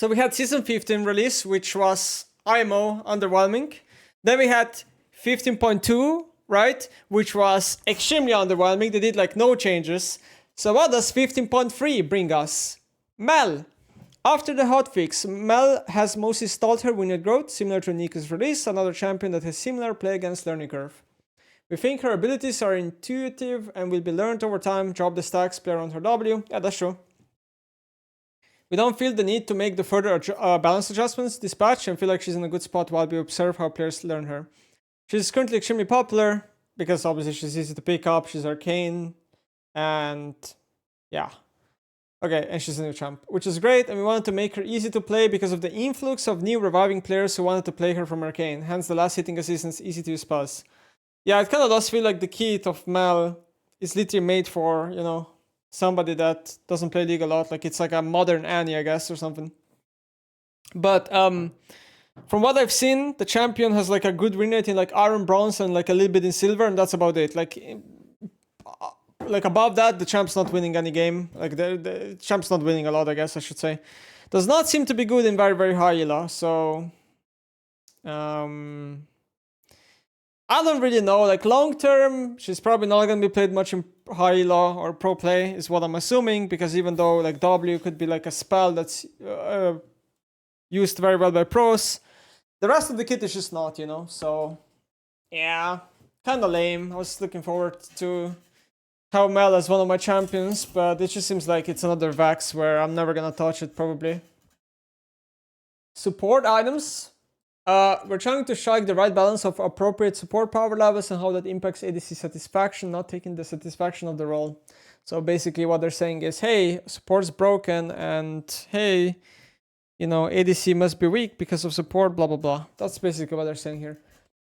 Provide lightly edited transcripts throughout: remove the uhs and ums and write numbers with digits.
So we had Season 15 release, which was IMO, underwhelming. Then we had 15.2, right? Which was extremely underwhelming. They did like no changes. So what does 15.3 bring us? Mel. After the hotfix, Mel has mostly stalled her win rate growth, similar to Nika's release, another champion that has similar play against learning curve. We think her abilities are intuitive and will be learned over time, drop the stacks, play around her W. Yeah, that's true. We don't feel the need to make the further balance adjustments this patch and feel like she's in a good spot while we observe how players learn her. She's currently extremely popular because obviously she's easy to pick up, she's arcane, and yeah. Okay, and she's a new champ, which is great, and we wanted to make her easy to play because of the influx of new reviving players who wanted to play her from arcane, hence the last hitting assistance, easy to use spells. Yeah, it kind of does feel like the kit of Mel is literally made for, you know, somebody that doesn't play League a lot. Like, it's like a modern Annie, I guess, or something. But from what I've seen, the champion has like a good win rate in like iron, bronze, and like a little bit in silver, and that's about it. Like above that, the champ's not winning any game. Like the champ's not winning a lot, I guess I should say. Does not seem to be good in very, very high elo. So I don't really know. Like long term, she's probably not gonna be played much in high elo or pro play, is what I'm assuming. Because even though like W could be like a spell that's used very well by pros, the rest of the kit is just not, you know. So yeah, kind of lame. I was looking forward to have Mel as one of my champions, but it just seems like it's another Vax where I'm never gonna touch it probably. Support items. We're trying to strike the right balance of appropriate support power levels and how that impacts ADC satisfaction, not taking the satisfaction of the role. So basically what they're saying is, hey, support's broken, and hey, you know, ADC must be weak because of support, blah, blah, blah. That's basically what they're saying here.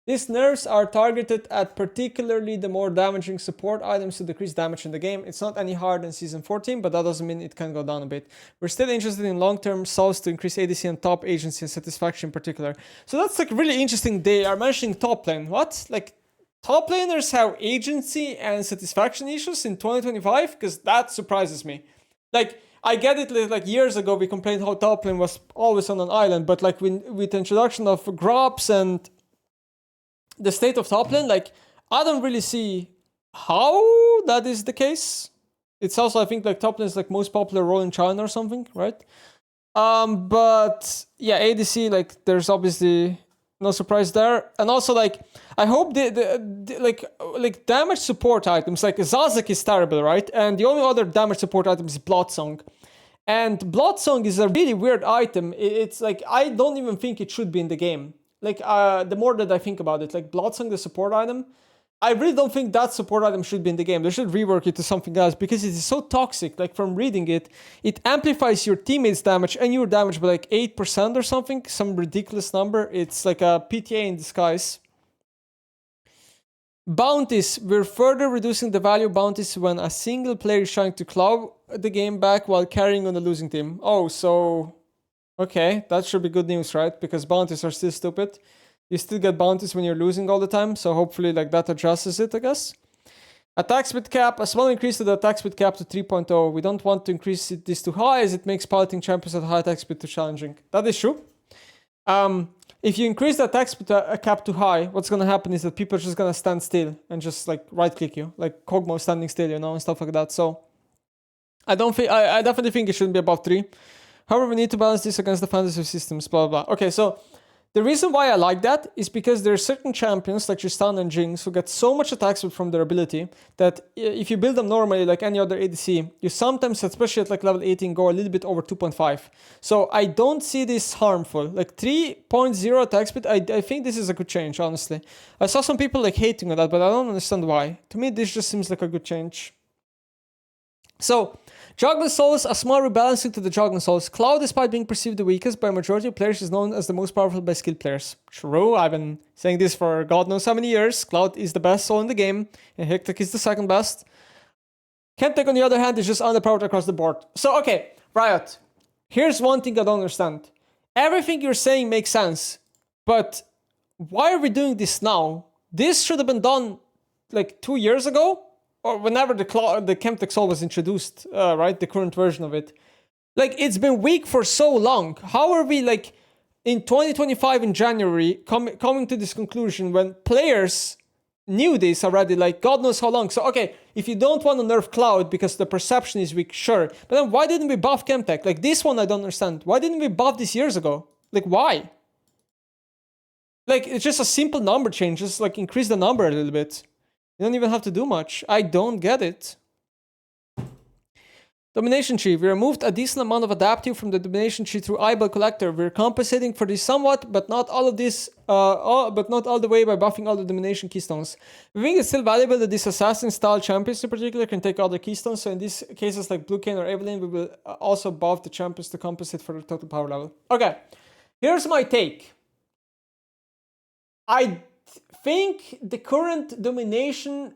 These nerfs are targeted at particularly the more damaging support items to decrease damage in the game. It's not any harder than Season 14, but that doesn't mean it can go down a bit. We're still interested in long-term solves to increase ADC and top agency and satisfaction in particular. So that's like really interesting. They are mentioning top lane. What? Like top laners have agency and satisfaction issues in 2025? Because that surprises me. Like, I get it, like years ago we complained how top lane was always on an island, but like with the introduction of Grops and the state of top lane, like, I don't really see how that is the case. It's also, I think, like, top lane is like most popular role in China or something, right? But yeah, ADC, like, there's obviously no surprise there. And also, like, I hope the like damage support items, like Zazek is terrible, right? And the only other damage support item is Bloodsong. And Bloodsong is a really weird item. It's like, I don't even think it should be in the game. Like, the more that I think about it, like Bloodsong, the support item, I really don't think that support item should be in the game. They should rework it to something else because it is so toxic. Like, from reading it, it amplifies your teammates' damage and your damage by like 8% or something, some ridiculous number. It's like a PTA in disguise. Bounties. We're further reducing the value of bounties when a single player is trying to claw the game back while carrying on the losing team. Oh, so okay, that should be good news, right? Because bounties are still stupid. You still get bounties when you're losing all the time, so hopefully like that addresses it, I guess. Attack speed cap, a small increase to the attack speed cap to 3.0. We don't want to increase this too high as it makes piloting champions at high attack speed too challenging. That is true. If you increase the attack speed cap too high, what's gonna happen is that people are just gonna stand still and just like right click you, like Kog'Maw standing still, you know, and stuff like that. So I definitely think it shouldn't be above 3. However, we need to balance this against the fantasy systems, blah, blah, blah. Okay, so the reason why I like that is because there are certain champions like Tristan and Jinx who get so much attack speed from their ability that if you build them normally like any other ADC, you sometimes, especially at like level 18, go a little bit over 2.5. So I don't see this harmful. Like 3.0 attack speed, I think this is a good change, honestly. I saw some people like hating on that, but I don't understand why. To me, this just seems like a good change. So, Juggling Souls, a small rebalancing to the Juggling Souls. Cloud, despite being perceived the weakest by a majority of players, is known as the most powerful by skilled players. True, I've been saying this for God knows how many years. Cloud is the best soul in the game, and Hectic is the second best. Kemtek, on the other hand, is just underpowered across the board. So, okay, Riot, here's one thing I don't understand. Everything you're saying makes sense, but why are we doing this now? This should have been done like 2 years ago? Or whenever the Kemtek Soul was introduced, right? The current version of it. Like, it's been weak for so long. How are we, like, in 2025 in January, coming to this conclusion when players knew this already, like, God knows how long. So, okay, if you don't want to nerf Cloud because the perception is weak, sure. But then why didn't we buff Chemtech? Like, this one I don't understand. Why didn't we buff this years ago? Like, why? Like, it's just a simple number change. Just, like, increase the number a little bit. You don't even have to do much. I don't get it. Domination tree. We removed a decent amount of adaptive from the domination tree through eyeball collector. We're compensating for this somewhat, but not all of this, but not all the way by buffing all the domination keystones. We think it's still valuable that these assassin style champions in particular can take other keystones. So in these cases like Blue Cane or Evelyn, we will also buff the champions to compensate for the total power level. Okay, here's my take. I think the current domination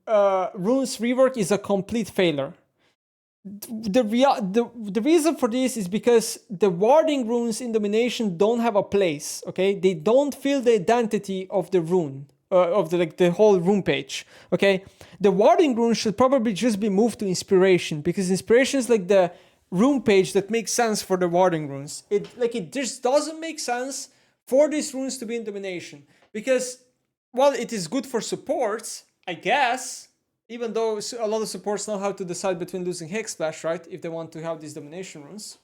runes rework is a complete failure. The reason for this is because the warding runes in domination don't have a place. Okay, they don't feel the identity of the rune, of the whole rune page. Okay, the warding runes should probably just be moved to inspiration, because inspiration is like the rune page that makes sense for the warding runes. It just doesn't make sense for these runes to be in domination, because while it is good for supports, I guess. Even though a lot of supports know how to decide between losing Hex Splash, right? If they want to have these domination runes.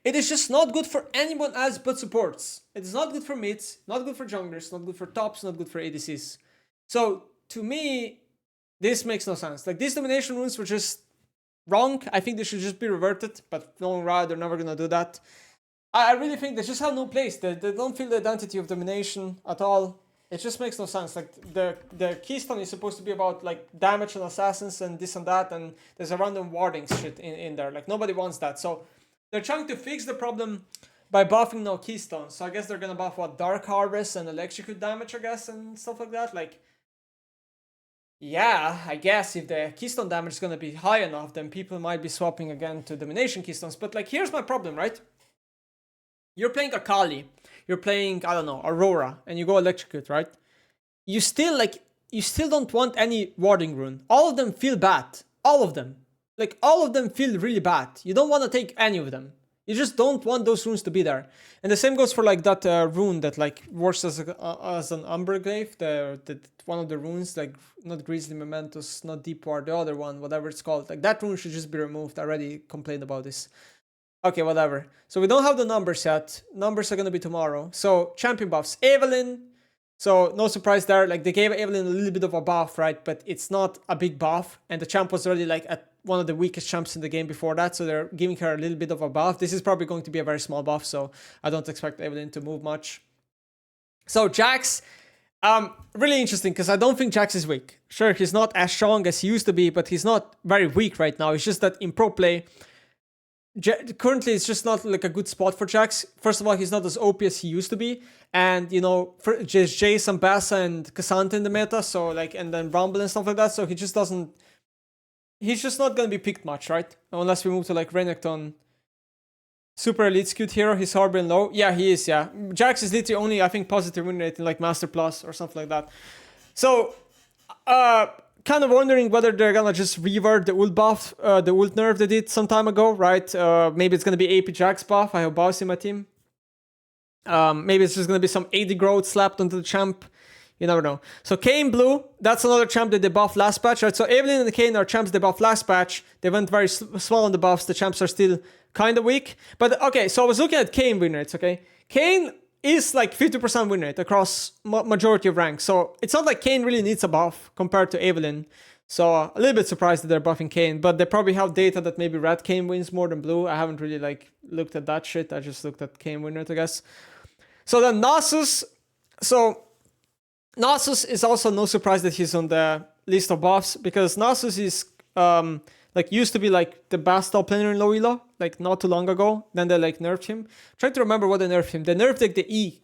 It is just not good for anyone else but supports. It is not good for mids, not good for junglers, not good for tops, not good for ADCs. So, to me, this makes no sense. Like, these domination runes were just wrong. I think they should just be reverted, but no, they're never gonna do that. I really think they just have no place. They don't feel the identity of domination at all. It just makes no sense. Like, the keystone is supposed to be about like damage on assassins and this and that, and there's a random warding shit in there. Like, nobody wants that. So they're trying to fix the problem by buffing no keystones. So I guess they're gonna buff what, Dark Harvest and electrocute damage, I guess, and stuff like that. Like, yeah, I guess if the keystone damage is gonna be high enough, then people might be swapping again to domination keystones. But like, here's my problem, right? You're playing Akali, you're playing, I don't know, Aurora, and you go electrocute, right? You still don't want any warding rune. All of them feel bad. All of them. Like, all of them feel really bad. You don't want to take any of them. You just don't want those runes to be there. And the same goes for like that rune that like works as an Umberglaive, the one of the runes, like not Grizzly Mementos, not Deep War, the other one, whatever it's called. Like, that rune should just be removed. I already complained about this. Okay, whatever. So we don't have the numbers yet. Numbers are going to be tomorrow. So, champion buffs. Evelyn. So, no surprise there. Like, they gave Evelyn a little bit of a buff, right? But it's not a big buff. And the champ was already, like, at one of the weakest champs in the game before that. So, they're giving her a little bit of a buff. This is probably going to be a very small buff. So, I don't expect Evelyn to move much. So, Jax. Really interesting, because I don't think Jax is weak. Sure, he's not as strong as he used to be, but he's not very weak right now. It's just that in pro play, currently it's just not like a good spot for Jax. First of all, he's not as OP as he used to be, and you know, for just Jace and Bassa and Cassandra in the meta, so like, and then Rumble and stuff like that, so he just doesn't, he's just not gonna be picked much, right? Unless we move to like Renekton. Super elite skewed hero, he's hard and low. Yeah, he is, yeah. Jax is literally only, I think, positive win rate in like Master Plus or something like that. So, kind of wondering whether they're gonna just revert the ult buff, the ult nerf they did some time ago, right? Maybe it's gonna be AP Jax buff. I have Bows in my team. Maybe it's just gonna be some AD growth slapped onto the champ. You never know. So Kayn blue, that's another champ that they buffed last patch, right? So Evelyn and Kayn are champs they buffed last patch. They went very small on the buffs. The champs are still kind of weak. But okay, so I was looking at Kayn win rates, okay? Kayn is like 50% win rate across majority of ranks. So it's not like Kayn really needs a buff compared to Evelyn. So a little bit surprised that they're buffing Kayn, but they probably have data that maybe red Kayn wins more than blue. I haven't really like looked at that shit. I just looked at Kayn win rate, I guess. So then Nasus. So Nasus is also no surprise that he's on the list of buffs, because Nasus is like used to be like the best top laner in low elo, like not too long ago. Then they like nerfed him. Trying to remember what they nerfed him. They nerfed like the E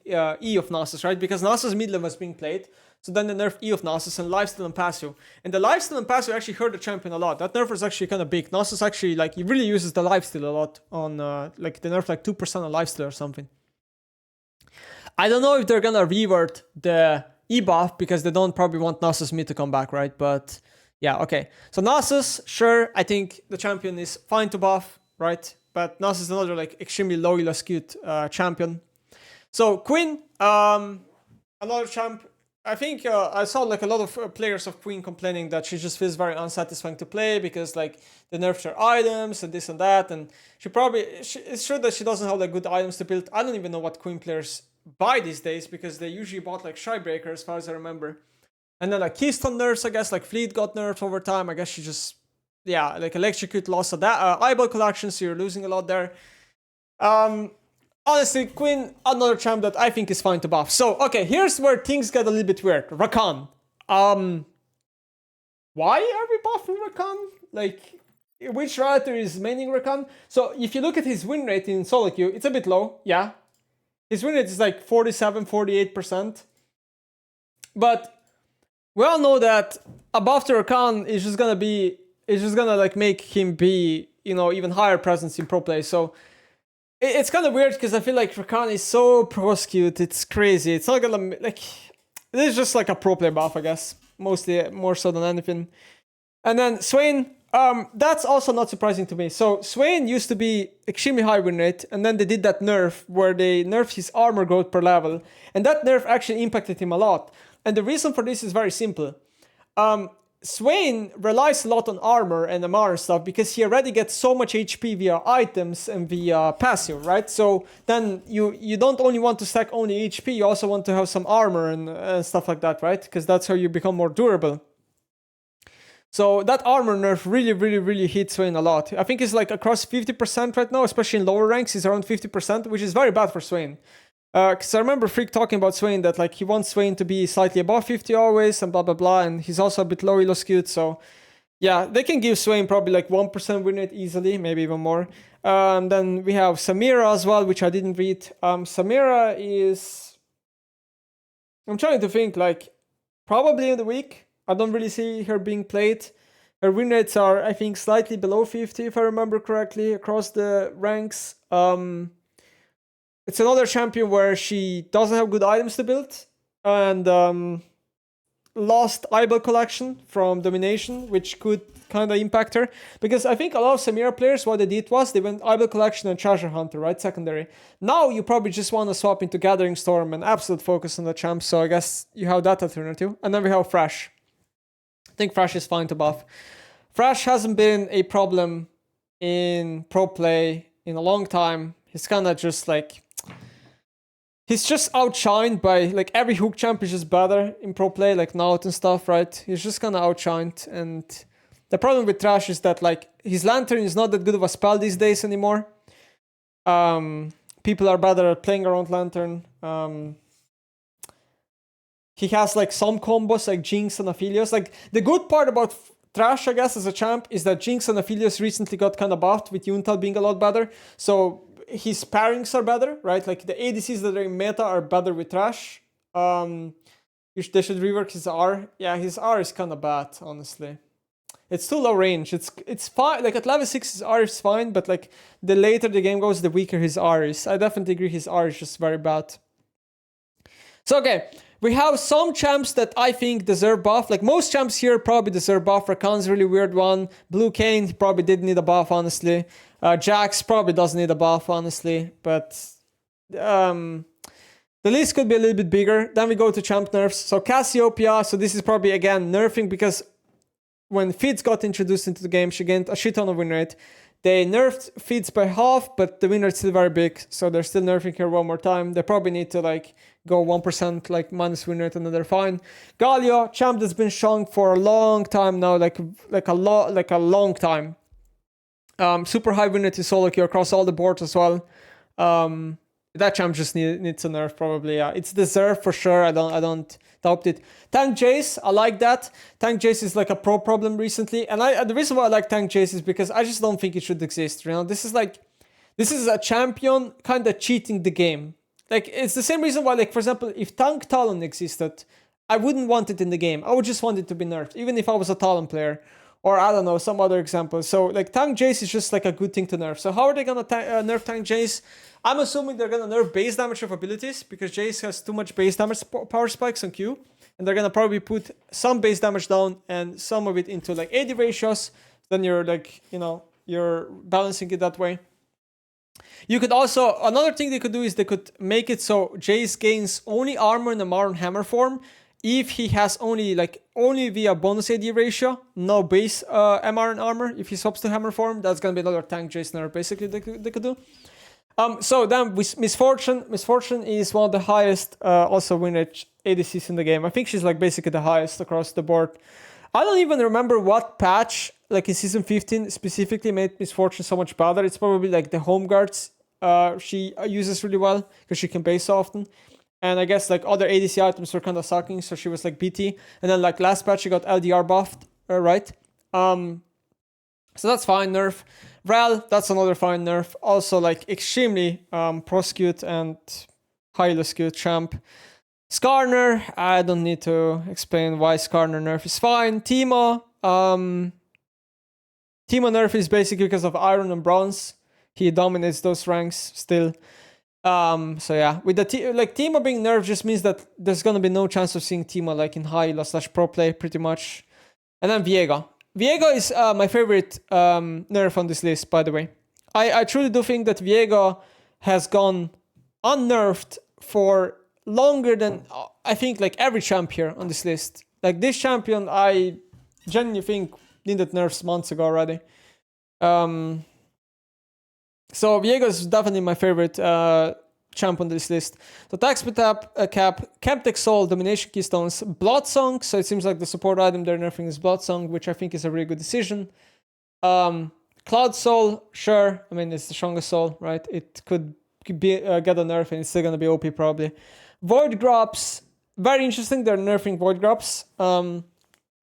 of Nasus, right? Because Nasus mid lane was being played. So then they nerfed E of Nasus and lifesteal and passive. And the lifesteal and passive actually hurt the champion a lot. That nerf was actually kind of big. Nasus actually like, he really uses the lifesteal a lot on like they nerfed like 2% on lifesteal or something. I don't know if they're gonna revert the E buff, because they don't probably want Nasus mid to come back, right? But Yeah, okay. So Nasus, sure, I think the champion is fine to buff, right? But Nasus is another like extremely low skewed champion. So Queen, another champ. I think I saw like a lot of players of Queen complaining that she just feels very unsatisfying to play because like they nerfed her items and this and that, and it's true that she doesn't have like good items to build. I don't even know what Queen players buy these days because they usually bought like Shybreaker as far as I remember. And then like Keystone nerfs, I guess, like Fleet got nerfed over time. I guess she just, yeah, like Electrocute lost of that. Eyeball Collection, so you're losing a lot there. Honestly, Queen, another champ that I think is fine to buff. So, okay, here's where things get a little bit weird. Rakan. Why are we buffing Rakan? Like, which writer is maining Rakan? So, if you look at his win rate in solo queue, it's a bit low, yeah. His win rate is like 47, 48%. But we all know that a buff to Rakan is just gonna like make him be, you know, even higher presence in pro play. So it's kind of weird because I feel like Rakan is so pro skewed. It's crazy. It's not gonna like. This is just like a pro play buff, I guess. Mostly more so than anything. And then Swain, that's also not surprising to me. So Swain used to be extremely high win rate, and then they did that nerf where they nerfed his armor growth per level, and that nerf actually impacted him a lot. And the reason for this is very simple. Swain relies a lot on armor and MR and stuff because he already gets so much HP via items and via passive, right? So then you don't only want to stack only HP, you also want to have some armor and stuff like that, right? Because that's how you become more durable. So that armor nerf really hit Swain a lot. I think it's like across 50% right now, especially in lower ranks, he's around 50%, which is very bad for Swain. Because I remember Freak talking about Swain that like he wants Swain to be slightly above 50 always and blah blah blah, and he's also a bit low elo skewed. So yeah, they can give Swain probably like 1% win rate easily, maybe even more. Then we have Samira as well, which I didn't read. Samira is, I'm trying to think, like probably in the week. I don't really see her being played. Her win rates are, I think, slightly below 50 if I remember correctly across the ranks. It's another champion where she doesn't have good items to build and lost eyeball collection from domination, which could kind of impact her. Because I think a lot of Samira players, what they did was they went eyeball collection and treasure hunter, right? Secondary. Now you probably just want to swap into gathering storm and absolute focus on the champ. So I guess you have that alternative. And then we have Thrash. I think Thrash is fine to buff. Thrash hasn't been a problem in pro play in a long time. He's kind of just like, he's just outshined by, like, every hook champ is just better in pro play, like Naut and stuff, right? He's just kind of outshined. And the problem with Thrash is that, like, his Lantern is not that good of a spell these days anymore. People are better at playing around Lantern. He has, like, some combos, like Jinx and Aphelios. Like, the good part about Thrash, I guess, as a champ, is that Jinx and Aphelios recently got kind of buffed, with Yuntal being a lot better. So his pairings are better, right? Like the ADCs that are in meta are better with Thrash. They should rework his R. Yeah, his R is kind of bad, honestly. It's too low range. It's fine. Like at level 6, his R is fine, but like the later the game goes, the weaker his R is. I definitely agree his R is just very bad. So okay, we have some champs that I think deserve buff. Like most champs here probably deserve buff. Rakan's a really weird one. Blue Kayn probably did need a buff, honestly. Jax probably doesn't need a buff, honestly. But the list could be a little bit bigger. Then we go to champ nerfs. So Cassiopeia, so this is probably again nerfing because when Fizz got introduced into the game, she gained a shit ton of win rate. They nerfed Fizz by half, but the win rate's still very big, so they're still nerfing her one more time. They probably need to like go 1% like minus win rate and then they're fine. Galio, champ that's been strong for a long time now, like a long time. Super high win rate in solo queue across all the boards as well. That champ just needs a nerf probably. Yeah, it's deserved for sure. I don't doubt it. Tank Jace, I like that. Tank Jace is like a pro problem recently, and the reason why I like Tank Jace is because I just don't think it should exist. You know, this is a champion kind of cheating the game. Like it's the same reason why, like for example, if Tank Talon existed, I wouldn't want it in the game. I would just want it to be nerfed, even if I was a Talon player. Or I don't know, some other example. So like Tank Jace is just like a good thing to nerf. So how are they gonna nerf Tank Jace? I'm assuming they're gonna nerf base damage of abilities because Jace has too much base damage power spikes on Q. and they're gonna probably put some base damage down and some of it into like AD ratios. Then you're like, you know, you're balancing it that way. You could also, another thing they could do is they could make it so Jace gains only armor in the Maron Hammer form if he has only via bonus AD ratio, no base MR and armor. If he swaps to Hammer form, that's gonna be another tank Jace nerf basically they could do. So then with Misfortune is one of the highest also win rate ADCs in the game. I think she's like basically the highest across the board. I don't even remember what patch, like in season 15 specifically, made Misfortune so much better. It's probably like the home guards she uses really well because she can base often. And I guess like other ADC items were kind of sucking, so she was like BT. And then like last patch she got LDR buffed, right? So that's fine nerf. Rel, that's another fine nerf. Also like extremely prosecute and highly skilled champ. Skarner, I don't need to explain why Skarner nerf is fine. Teemo nerf is basically because of Iron and Bronze. He dominates those ranks still. So yeah, with the Teemo being nerfed just means that there's gonna be no chance of seeing Teemo like in high elo / pro play pretty much. And then Vago. Vago is my favorite nerf on this list, by the way. I truly do think that Vago has gone unnerfed for longer than I think like every champ here on this list. Like this champion, I genuinely think needed nerfs months ago already. So Vago is definitely my favorite champ on this list. So attack speed cap, Chemtech Soul, Domination Keystones, Blood Song. So it seems like the support item they're nerfing is Blood Song, which I think is a really good decision. Cloud Soul, sure. I mean, it's the strongest soul, right? It could be get a nerf and it's still gonna be OP probably. Void Grops, very interesting. They're nerfing Void Grops.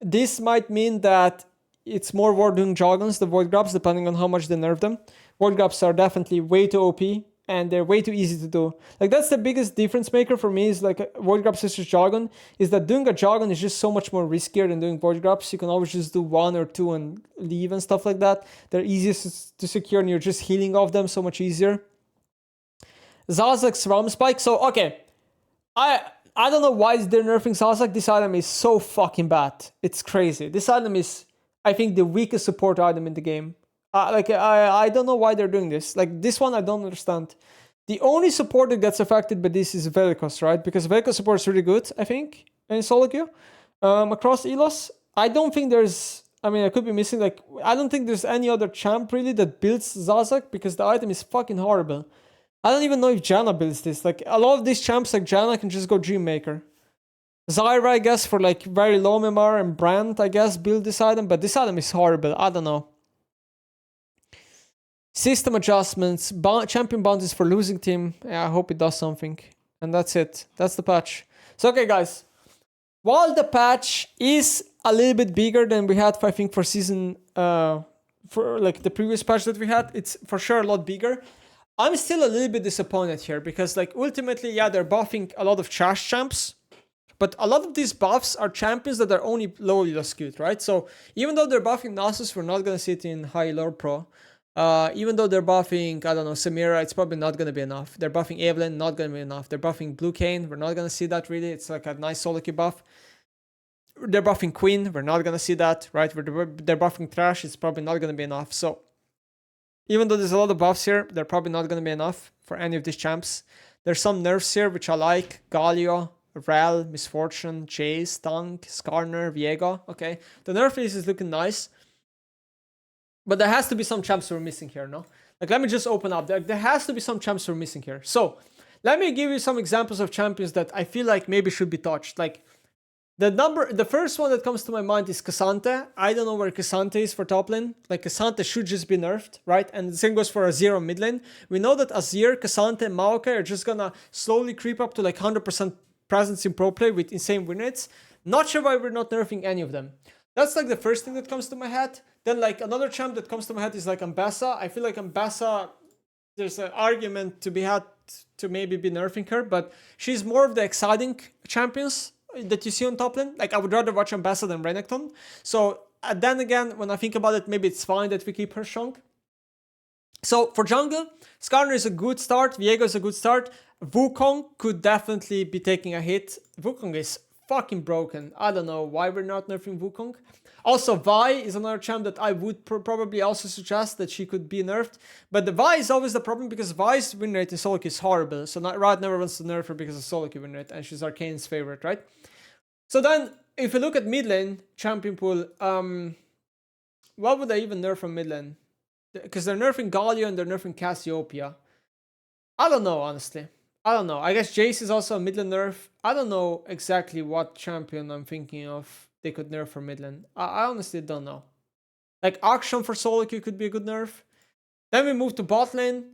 This might mean that it's more worth doing Joggons, the Void Grops, depending on how much they nerf them. Void Grops are definitely way too OP and they're way too easy to do. Like that's the biggest difference maker for me is like Void Grops versus Joggon, is that doing a Joggon is just so much more riskier than doing Void Grops. You can always just do 1 or 2 and leave and stuff like that. They're easiest to secure and you're just healing off them so much easier. Zazak's Realm Spike. So, okay. I don't know why they're nerfing Zazak. This item is so fucking bad. It's crazy. This item is, I think, the weakest support item in the game. I don't know why they're doing this. Like, this one I don't understand. The only support that gets affected by this is Vel'Koz, right? Because Vel'Koz support is really good, I think, in solo queue. Across Elos, I don't think there's... I mean, I could be missing, like... I don't think there's any other champ, really, that builds Zazak, because the item is fucking horrible. I don't even know if Janna builds this. Like, a lot of these champs, like Janna, can just go Dreammaker. Zyra, I guess, for, like, very low MMR, and Brand, I guess, build this item, but this item is horrible. I don't know. System adjustments, champion bounties for losing team. Yeah, I hope it does something. And that's it. That's the patch. So, okay, guys. While the patch is a little bit bigger than we had, I think, for season... for, like, the previous patch that we had, it's for sure a lot bigger. I'm still a little bit disappointed here because, like, ultimately, yeah, they're buffing a lot of trash champs. But a lot of these buffs are champions that are only low elo skewed, right? So, even though they're buffing Nasus, we're not going to see it in high elo pro. Even though they're buffing, I don't know, Samira, it's probably not going to be enough. They're buffing Evelyn, not going to be enough. They're buffing Blue Kayn, we're not going to see that really. It's like a nice solo queue buff. They're buffing Queen, we're not going to see that, right? They're buffing Thresh, it's probably not going to be enough. So, even though there's a lot of buffs here, they're probably not going to be enough for any of these champs. There's some nerfs here, which I like. Galio, Rel, Misfortune, Jace, Tank, Skarner, Vago. Okay, the nerf list is looking nice. But there has to be some champs we're missing here, no? Like, let me just open up. There has to be some champs we're missing here. So, let me give you some examples of champions that I feel like maybe should be touched. Like, the first one that comes to my mind is K'Sante. I don't know where K'Sante is for top lane. Like, K'Sante should just be nerfed, right? And the same goes for Azir on mid lane. We know that Azir, K'Sante, and Maokai are just gonna slowly creep up to like 100% presence in pro play with insane win rates. Not sure why we're not nerfing any of them. That's like the first thing that comes to my head. Then like another champ that comes to my head is like Ambassa. I feel like Ambassa, there's an argument to be had to maybe be nerfing her, but she's more of the exciting champions that you see on top lane. Like, I would rather watch Ambassa than Renekton. So then again, when I think about it, maybe it's fine that we keep her strong. So for jungle, Skarner is a good start. Vago is a good start. Wukong could definitely be taking a hit. Wukong is fucking broken. I don't know why we're not nerfing Wukong. Also, Vi is another champ that I would probably also suggest that she could be nerfed. But the Vi is always the problem because Vi's win rate in solo queue is horrible. So Riot never wants to nerf her because of solo queue win rate, and she's Arcane's favorite, right? So then, if you look at mid lane champion pool, what would I even nerf from mid lane? Because they're nerfing Galio and they're nerfing Cassiopeia. I don't know, honestly. I don't know. I guess Jace is also a mid lane nerf. I don't know exactly what champion I'm thinking of they could nerf for mid lane. I honestly don't know. Like Akshan for solo queue could be a good nerf. Then we move to bot lane.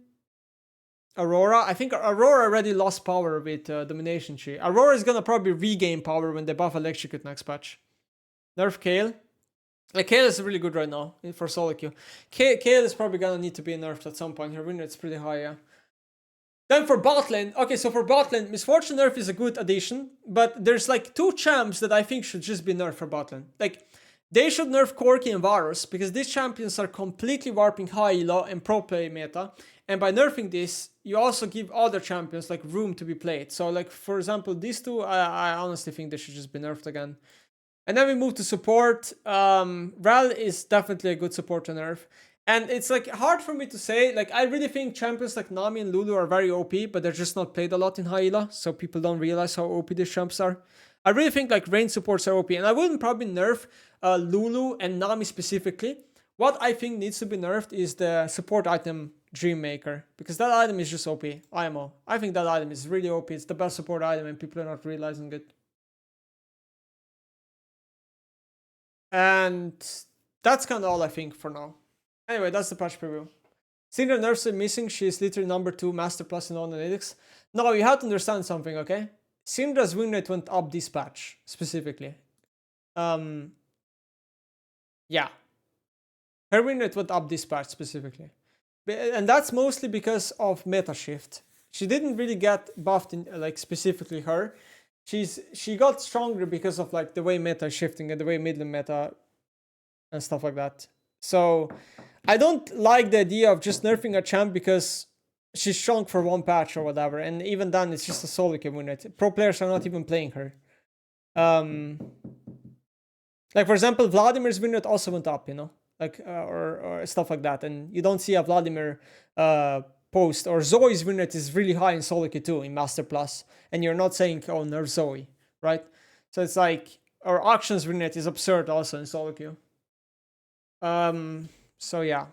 Aurora. I think Aurora already lost power with Domination Tree. Aurora is gonna probably regain power when they buff Electrocute next patch. Nerf Kayle. Like, Kayle is really good right now for solo queue. Kayle is probably gonna need to be nerfed at some point. Her win rate's pretty high, yeah. Then for bot lane, okay, so for bot lane, Misfortune nerf is a good addition, but there's like 2 champs that I think should just be nerfed for bot lane. Like, they should nerf Corki and Varus, because these champions are completely warping high elo and pro play meta, and by nerfing this, you also give other champions like room to be played. So like, for example, these 2, I honestly think they should just be nerfed again. And then we move to support. Rel is definitely a good support to nerf. And it's like hard for me to say. Like, I really think champions like Nami and Lulu are very OP, but they're just not played a lot in high elo, so people don't realize how OP these champs are. I really think like range supports are OP, and I wouldn't probably nerf Lulu and Nami specifically. What I think needs to be nerfed is the support item Dreammaker, because that item is just OP. IMO. I think that item is really OP. It's the best support item, and people are not realizing it. And that's kind of all I think for now. Anyway, that's the patch preview. Syndra nerfs are missing. She is literally number 2 Master Plus in all analytics. No, you have to understand something, okay? Syndra's win rate went up this patch, specifically. Yeah. Her win rate went up this patch, specifically. And that's mostly because of meta shift. She didn't really get buffed in, like, specifically her. She got stronger because of like the way meta is shifting and the way mid lane meta and stuff like that. So I don't like the idea of just nerfing a champ because she's strong for 1 patch or whatever, and even then it's just a solo queue win rate. Pro players are not even playing her. Like, for example, Vladimir's win rate also went up, you know, like or stuff like that, and you don't see a Vladimir post, or Zoe's win rate is really high in solo queue too in Master Plus, and you're not saying, oh, nerf Zoe, right? So it's like, or Auction's win rate is absurd also in solo queue. So yeah.